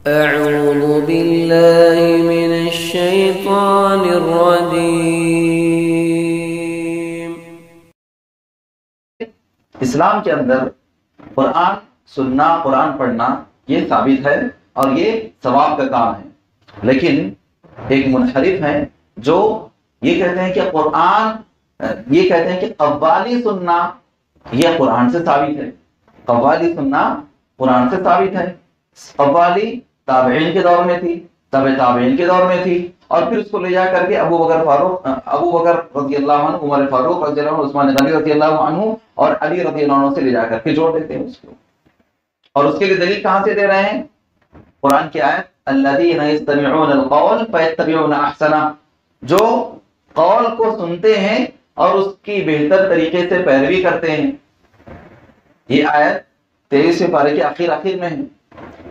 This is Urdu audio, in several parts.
أعوذ بالله من الشيطان الرجيم. اسلام کے اندر قرآن سننا، قرآن پڑھنا یہ ثابت ہے اور یہ ثواب کا کام ہے. لیکن ایک منحرف ہیں جو یہ کہتے ہیں کہ یہ کہتے ہیں کہ قوالی سننا یہ قرآن سے ثابت ہے. قوالی سننا قرآن سے ثابت ہے. قوالی تابعین کے دور میں تھی، تابعین کے دور میں تھی، اور پھر اس کو لے جا کر کے ابو بکر رضی اللہ عنہ، عمر فاروق رضی اللہ عنہ، عثمان غنی رضی اللہ عنہ اور علی رضی اللہ عنہ سے لے جا کر کے جوڑ دیتے ہیں اس کو. اور اس کے لیے دلیل کہاں سے دے رہے ہیں؟ قرآن کی آیت الذین یستمعون القول فیتبعون احسنہ، جو قول کو سنتے ہیں اور اس کی بہتر طریقے سے پیروی کرتے ہیں. یہ آیت 23ویں پارے کے آخر میں ہے.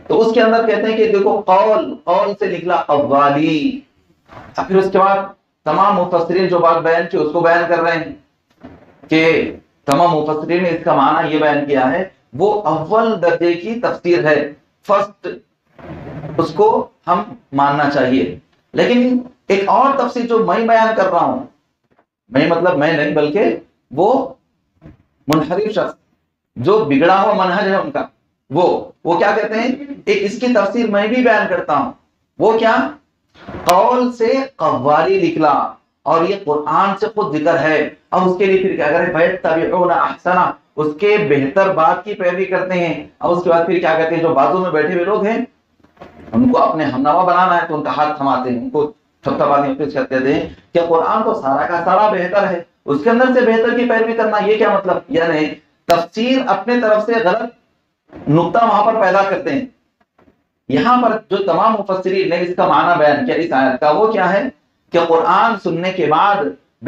تو اس کے اندر کہتے ہیں کہ دیکھو قول سے نکلا قوالی. پھر اس کے بعد تمام مفسرین جو بات بیان کی اس کو بیان کر رہے ہیں کہ تمام مفسرین نے اس کا معنی یہ بیان کیا ہے، وہ اول درجے کی تفسیر ہے، فرسٹ، اس کو ہم ماننا چاہیے. لیکن ایک اور تفسیر جو میں بیان کر رہا ہوں، میں نہیں بلکہ وہ منحرف شخص جو بگڑا ہوا منہج ہے ان کا، وہ کیا کہتے ہیں، ایک اس کی تفسیر میں بھی بیان کرتا ہوں. وہ کیا؟ قول سے قوالی نکلا اور یہ قرآن سے خود ذکر ہے. اب اس کے لیے پھر کیا کریں؟ فَيَتَّبِعُونَ أَحْسَنَ، اس کے بہتر بات کی پیروی کرتے ہیں. اب اس کے بعد پھر کیا کہتے ہیں، جو بازو میں بیٹھے ہوئے لوگ ہیں ان کو اپنے ہمنوا بنانا ہے تو ان کا ہاتھ تھماتے ہیں، ان کو تھپتھپاتے کہتے ہیں کہ قرآن تو سارا کا سارا بہتر ہے، اس کے اندر سے بہتر کی پیروی کرنا. یہ کیا مطلب؟ یعنی تفسیر اپنے طرف سے غلط نقطہ وہاں پر پیدا کرتے ہیں. یہاں پر جو تمام مفسرین نے اس کا معنی بیان کیا اس آیت کا، وہ کیا ہے کہ قرآن سننے کے بعد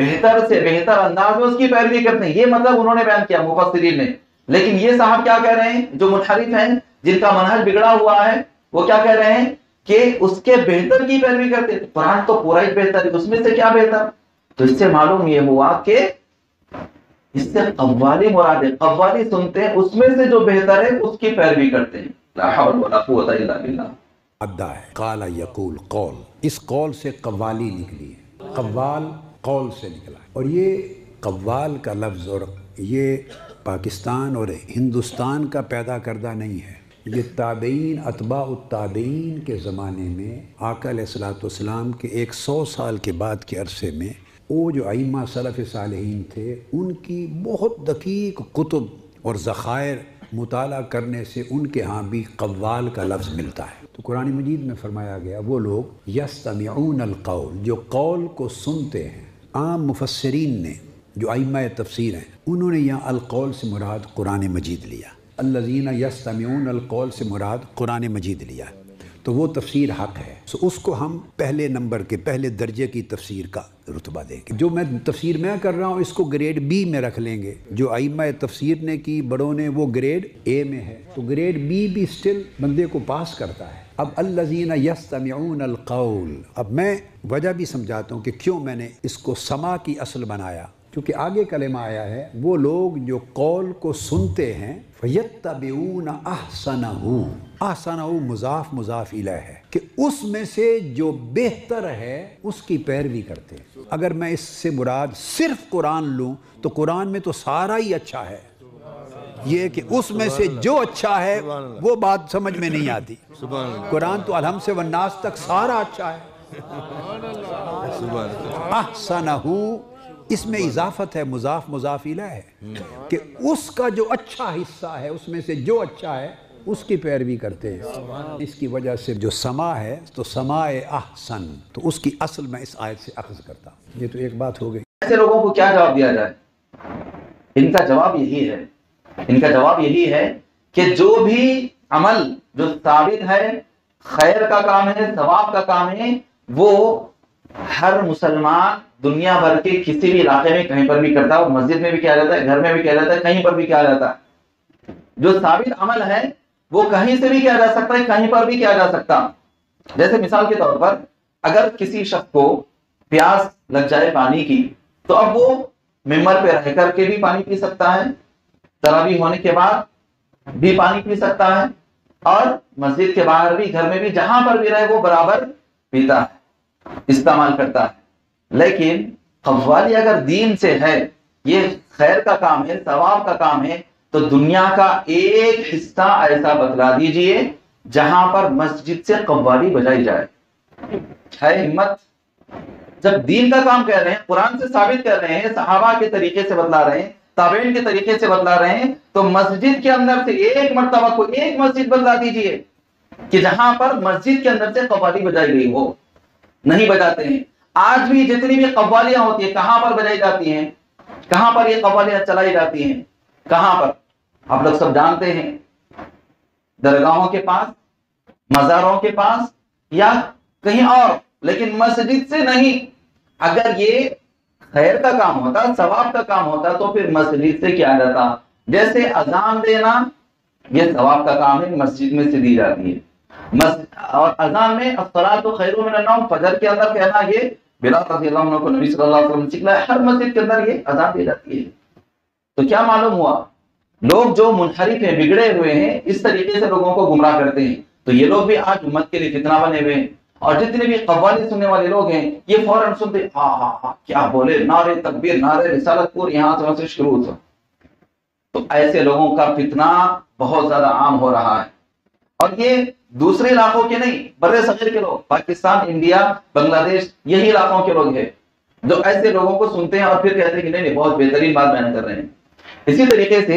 بہتر سے بہتر انداز میں اس کی پیروی کرتے ہیں. یہ مطلب انہوں نے بیان کیا مفسرین نے. لیکن یہ صاحب کیا کہہ رہے ہیں، جو منحرف ہیں جن کا منہج بگڑا ہوا ہے، وہ کیا کہہ رہے ہیں کہ اس کے بہتر کی پیروی کرتے ہیں. قرآن تو پورا ہی بہتر ہے، اس میں سے کیا بہتر؟ تو اس سے معلوم یہ ہوا کہ اس سے قوالی مراد ہے. قوالی سنتے ہیں، اس میں سے جو بہتر ہے اس کی پیروی کرتے ہیں. لا حول ولا قوت الا باللہ. ادا ہے قال یقول قول، اس قول سے قوالی نکلی ہے. قوال قول سے نکلا ہے. اور یہ قوال کا لفظ اور یہ پاکستان اور ہندوستان کا پیدا کردہ نہیں ہے. یہ تابعین، اتباع التابعین کے زمانے میں آقا علیہ الصلوۃ والسلام کے 100 سال کے بعد کے عرصے میں وہ جو ائمہ سلف صالحین تھے ان کی بہت دقیق کتب اور ذخائر مطالعہ کرنے سے ان کے ہاں بھی قوال کا لفظ ملتا ہے. تو قرآن مجید میں فرمایا گیا وہ لوگ یستمعون القول، جو قول کو سنتے ہیں. عام مفسرین نے جو ائمہ تفسیر ہیں انہوں نے یہاں القول سے مراد قرآن مجید لیا، الذین یستمعون القول سے مراد قرآن مجید لیا. تو وہ تفسیر حق ہے. اس کو ہم پہلے نمبر کے پہلے درجے کی تفسیر کا رتبہ دیں گے. جو میں تفسیر میں کر رہا ہوں اس کو گریڈ بی میں رکھ لیں گے. جو ائمہ تفسیر نے کی بڑوں نے وہ گریڈ اے میں ہے، تو گریڈ بی بھی سٹل بندے کو پاس کرتا ہے. اب الذین یستمعون القول، اب میں وجہ بھی سمجھاتا ہوں کہ کیوں میں نے اس کو سما کی اصل بنایا. کیونکہ آگے کلمہ آیا ہے وہ لوگ جو قول کو سنتے ہیں فَيَتَّبِعُونَ أَحْسَنَهُ، احسنہ مضاف مضاف الیہ ہے کہ اس میں سے جو بہتر ہے اس کی پیروی کرتے ہیں. اگر میں اس سے مراد صرف قرآن لوں تو قرآن میں تو سارا ہی اچھا ہے، یہ کہ اس میں سے جو اچھا ہے وہ بات سمجھ میں نہیں آتی. قرآن تو الحمد سے والناس تک سارا اچھا ہے. احسنہ اس میں اضافت ہے، مضاف مضاف الیہ ہے کہ اس کا جو اچھا حصہ ہے اس میں سے جو اچھا ہے اس کی پیروی کرتے ہیں. اس کی وجہ سے جو سما ہے تو سماع احسن، تو اس کی اصل میں اس آیت سے اخذ کرتا ہوں. یہ تو ایک بات ہو گئی. ایسے لوگوں کو کیا جواب دیا جائے؟ ان کا جواب یہی ہے کہ جو بھی عمل جو ثابت ہے، خیر کا کام ہے، ثواب کا کام ہے، وہ ہر مسلمان دنیا بھر کے کسی بھی علاقے میں کہیں پر بھی کرتا ہے. مسجد میں بھی کیا جاتا ہے، گھر میں بھی کیا جاتا ہے، کہیں پر بھی کیا جاتا ہے. جو ثابت عمل ہے وہ کہیں سے بھی کیا جا سکتا ہے، کہیں پر بھی کیا جا سکتا. جیسے مثال کے طور پر اگر کسی شخص کو پیاس لگ جائے پانی کی تو اب وہ ممبر پہ رہ کر کے بھی پانی پی سکتا ہے، تراویح ہونے کے بعد بھی پانی پی سکتا ہے، اور مسجد کے باہر بھی، گھر میں بھی، جہاں پر بھی رہے وہ برابر پیتا ہے، استعمال کرتا ہے۔ لیکن قوالی اگر دین سے ہے، یہ خیر کا کام ہے، ثواب کا کام ہے، تو دنیا کا ایک حصہ ایسا بتلا دیجئے جہاں پر مسجد سے قوالی بجائی جائے۔ ہے ہمت؟ جب دین کا کام کہہ رہے ہیں، قرآن سے ثابت کر رہے ہیں، صحابہ کے طریقے سے بتلا رہے ہیں، تابعین کے طریقے سے بتلا رہے ہیں، تو مسجد کے اندر سے ایک مرتبہ کو ایک مسجد بتلا دیجئے کہ جہاں پر مسجد کے اندر سے قوالی بجائی گئی ہو۔ نہیں بجاتے ہیں۔ آج بھی جتنی بھی قوالیاں ہوتی ہیں کہاں پر بجائی جاتی ہیں؟ کہاں پر یہ قوالیاں چلائی جاتی ہیں؟ کہاں پر؟ آپ لوگ سب جانتے ہیں، درگاہوں کے پاس، مزاروں کے پاس، یا کہیں اور، لیکن مسجد سے نہیں۔ اگر یہ خیر کا کام ہوتا، ثواب کا کام ہوتا، تو پھر مسجد سے کیا جاتا؟ جیسے اذان دینا یہ ثواب کا کام ہے، مسجد میں سے دی جاتی ہے، اور اذان میں الصلاۃ خیر من النوم، فجر کے اندر کہنا، یہ بلال رضی اللہ عنہ کو نبی صلی اللہ علیہ وسلم نے سکھلایا، ہر مسجد کے اندر یہ اذان دی جاتی ہے۔ تو کیا معلوم ہوا؟ لوگ جو منحرف ہیں، بگڑے ہوئے ہیں، اس طریقے سے لوگوں کو گمراہ کرتے ہیں، تو یہ لوگ بھی آج امت کے لیے فتنہ بنے ہوئے ہیں۔ اور جتنے بھی قوالی سننے والے لوگ ہیں، یہ فوراً سنتے کیا بولے، نعرے تکبیر، نعرے رسالت پور، یہاں سے وہاں سے شروع ہوتا۔ تو ایسے لوگوں کا فتنہ بہت زیادہ عام ہو رہا ہے، اور یہ دوسرے علاقوں کے نہیں، بر صغیر کے لوگ، پاکستان، انڈیا، بنگلہ دیش، یہی علاقوں کے لوگ ہیں جو ایسے لوگوں کو سنتے ہیں اور پھر کہتے ہیں کہ نہیں بہت بہترین بات بیان کر رہے ہیں۔ اسی طریقے سے